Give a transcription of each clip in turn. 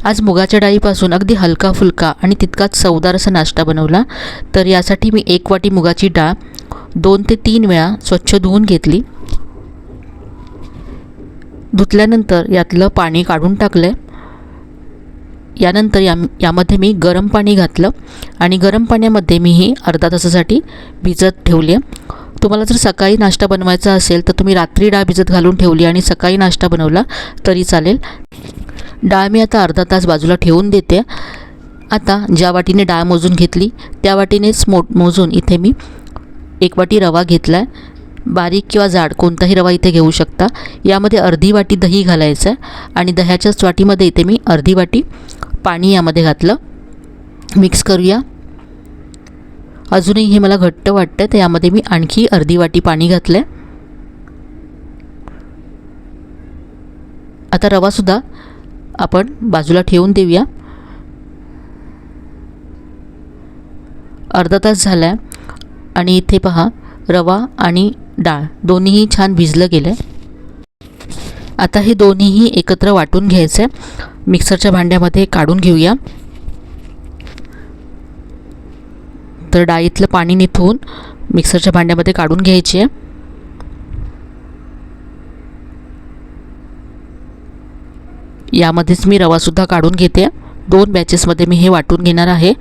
आज मुगाच्या डाळीपासून अगदी हलका फुलका आणि तितकाच चवदार असा नाश्ता बनवला। तर यासाठी मी 1 वाटी मुगाची डाळ 2 ते 3 वेळा स्वच्छ धुवून घेतली। धुतल्यानंतर यातलं पाणी काढून टाकलं। यानंतर यामध्ये मी गरम पाणी घातलं आणि गरम पाण्यामध्ये मी ही अर्धा तासासाठी भिजत ठेवली। तुम्हाला जर सकाळी नाश्ता बनवायचा असेल तर तुम्ही रात्री डाळ भिजत घालून ठेवली आणि सकाळी नाश्ता बनवला तरी चालेल। डाळ मी आता अर्धा तास बाजूला ठेवून देते। आता ज्या वाटीने डाळ मोजून घेतली त्या वाटीनेच मोजून इथे मी 1 वाटी रवा घेतला आहे। बारीक किंवा जाड कोणताही रवा इथे घेऊ शकता। यामध्ये अर्धी वाटी दही घालायचं आहे आणि दह्याच्याच वाटीमध्ये इथे मी अर्धी वाटी पाणी यामध्ये घातलं। मिक्स करूया। अजूनही हे मला घट्ट वाटतं तर यामध्ये मी आणखी अर्धी वाटी पाणी घातलं आहे। आता रवासुद्धा आपण बाजूला ठेवून देऊया। अर्धा तास झाला आहे आणि इथे पहा रवा आणि डाळ दोन्हीही छान भिजलं गेलं आहे। आता हे दोन्हीही एकत्र वाटून घ्यायचं आहे। मिक्सरच्या भांड्यामध्ये काढून घेऊया। तर डाळीतलं पाणी निथळून मिक्सरच्या भांड्यामध्ये काढून घ्यायचे आहे। यामध्येच मी रवासुद्धा काढून घेते। 2 बॅचेसमध्ये मी हे वाटून घेणार आहे।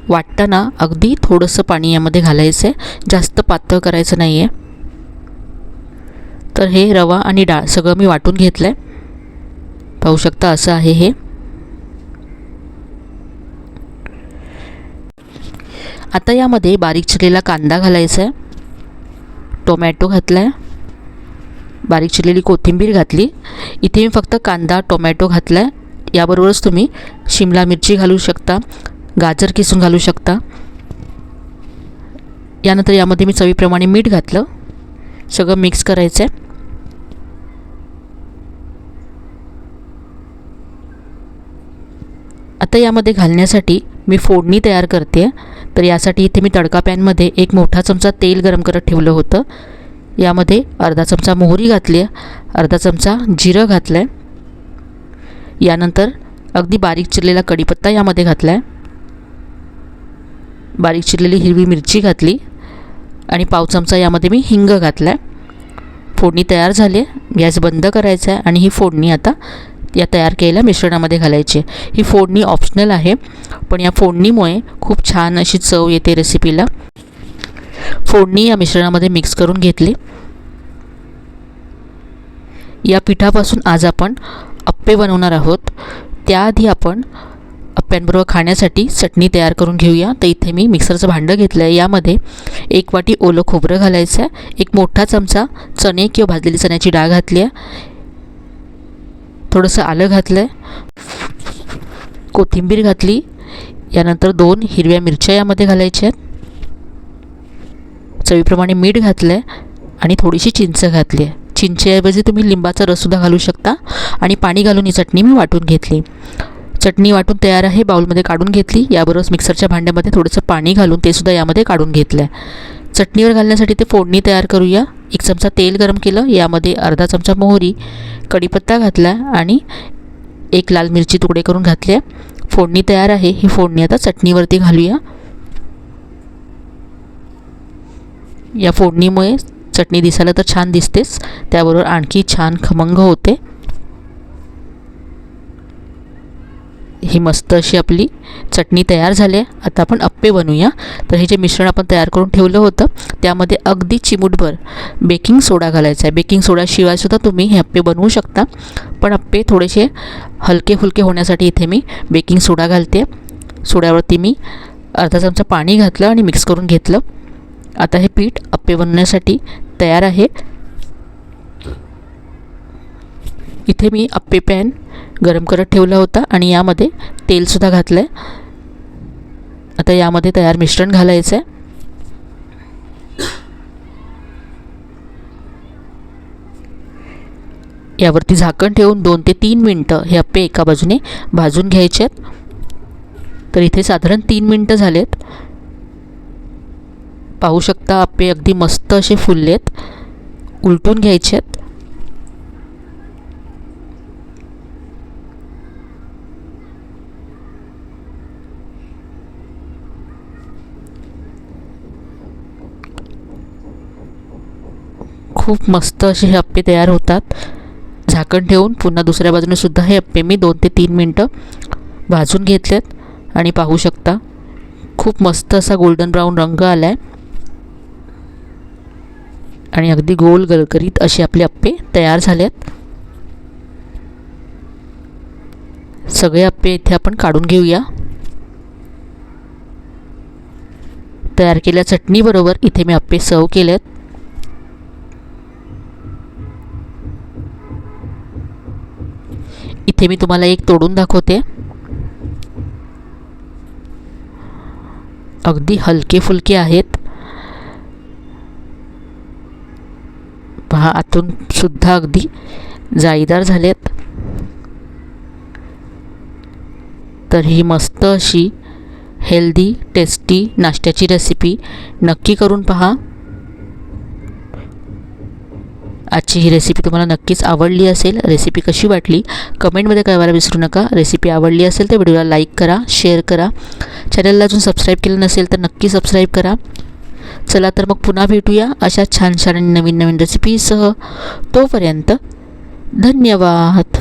वाटताना अगदी थोडंसं पाणी यामध्ये घालायचं आहे, जास्त पातळ करायचं नाही आहे। तर हे रवा आणि डाळ सगळं मी वाटून घेतलं आहे। पाहू शकता असं आहे हे। आता यामध्ये बारीक चिरलेला कांदा घालायचा आहे, टोमॅटो घातला आहे, बारीक चिरलेली कोथिंबीर घातली। इथे मी फक्त कांदा टोमॅटो घातला आहे। याबरोबरच तुम्ही शिमला मिरची घालू शकता, गाजर किसून घालू शकता। यानंतर यामध्ये मी चवीप्रमाणे मीठ घातलं। सगळं मिक्स करायचं आहे। आता यामध्ये घालण्यासाठी मी फोडणी तयार करते। तर यासाठी इथे मी तडका पॅनमध्ये 1 मोठा चमचा तेल गरम करत ठेवलं होतं। यामध्ये अर्धा चमचा मोहरी घातली आहे, अर्धा चमचा जिरं घातलं आहे। यानंतर अगदी बारीक चिरलेला कढीपत्ता यामध्ये घातला आहे, बारीक चिरलेली हिरवी मिरची घातली आणि पाव चमचा यामध्ये मी हिंग घातला आहे। फोडणी तयार झाली। गॅस बंद करायचा आहे आणि ही फोडणी आता या तयार केलेल्या मिश्रणामध्ये घालायची। ही फोडणी ऑप्शनल आहे, पण या फोडणीमुळे खूप छान अशी चव येते रेसिपीला। फोडणी या मिश्रणामध्ये मिक्स करून घेतली। या पिठापासून आज आपण अप्पे बनवणार आहोत। त्याआधी आपण अप्प्यांबरोबर खाण्यासाठी चटणी तयार करून घेऊया। तर इथे मी मिक्सरचं भांडं घेतलं आहे। यामध्ये 1 वाटी ओलं खोबरं घालायचं आहे, 1 मोठा चमचा चणे किंवा भाजलेली चण्याची डाळ घातली आहे, थोडंसं आलं घातलं आहे, कोथिंबीर घातली। यानंतर 2 हिरव्या मिरच्या यामध्ये घालायच्या आहेत, चवीप्रमाणे मीठ घातलं आहे आणि थोडीशी चिंच घातली आहे। चिंचेऐवजी तुम्ही लिंबाचा रससुद्धा घालू शकता आणि पाणी घालून ही चटणी मी वाटून घेतली। चटणी वाटून तयार आहे, बाउलमध्ये काढून घेतली। याबरोबरच मिक्सरच्या भांड्यामध्ये थोडंसं पाणी घालून ते सुद्धा यामध्ये काढून घेतलं आहे। चटणीवर घालण्यासाठी ते फोडणी तयार करूया। 1 चमचा तेल गरम केलं, यामध्ये अर्धा चमचा मोहरी, कढीपत्ता घातला आणि 1 लाल मिरची तुकडे करून घातले। फोडणी तयार आहे। ही फोडणी आता चटणीवरती घालूया। या फोडणीमुळे चटणी दिसायला तर छान दिसतेच, त्याबरोबर आणखी छान खमंग होते। ही मस्त अशी आपली चटणी तयार झाली आहे। आता आपण अप्पे बनवूया। तर हे जे मिश्रण आपण तयार करून ठेवलं होतं त्यामध्ये अगदी चिमूटभर बेकिंग सोडा घालायचा आहे। बेकिंग सोडाशिवाय सुद्धा तुम्ही हे अप्पे बनवू शकता, पण अप्पे थोडेसे हलके फुलके होण्यासाठी इथे मी बेकिंग सोडा घालते। सोड्यावरती मी अर्धा चमचा पाणी घातलं आणि मिक्स करून घेतलं। आता हे पीठ अप्पे बनवण्यासाठी तयार आहे। इथे मी अप्पे पॅन गरम करत ठेवला होता आणि यामध्ये तेलसुद्धा घातलं आहे। आता यामध्ये तयार मिश्रण घालायचं आहे। यावरती झाकण ठेवून 2 ते 3 मिनटं हे अप्पे एका बाजूने भाजून घ्यायचे आहेत। तर इथे साधारण 3 मिनटं झालेत। पाहू शकता अप्पे अगदी मस्त असे फुललेत। उलटून घ्यायचे आहेत। खूप मस्त असे हे अप्पे तयार होतात. झाकण ठेवून पुन्हा दुसऱ्या बाजूने सुद्धा हे अप्पे मी 2 ते 3 मिनटं भाजून घेतलेत आणि पाहू शकता खूप मस्त असा गोल्डन ब्राऊन रंग आला आहे आणि अगदी गोल गलगरीत असे आपले अप्पे तयार झालेत. सगळे अप्पे इथे आपण काढून घेऊया. तयार केलेल्या चटणीबरोबर इथे मी अप्पे सर्व केलेत. इथे मी तुम्हाला एक तोडून दाखवते. अगदी हलके फुलके आहेत. पहा आतून सुद्धा अगदी जाळीदार झालेत. तर ही मस्त अशी हेल्दी टेस्टी नाश्त्याची रेसिपी नक्की करून पहा. आजची ही रेसिपी तुम्हाला नक्कीच आवडली असेल. रेसिपी कशी वाटली कमेंटमध्ये कळवायला विसरू नका. रेसिपी आवडली असेल तर व्हिडिओला लाईक करा, शेअर करा. चॅनलला अजून सबस्क्राईब केलं नसेल तर नक्की सबस्क्राईब करा. चला तर मग पुन्हा भेटूया अशा छान छान आणि नवीन नवीन रेसिपीसह. तोपर्यंत धन्यवाद.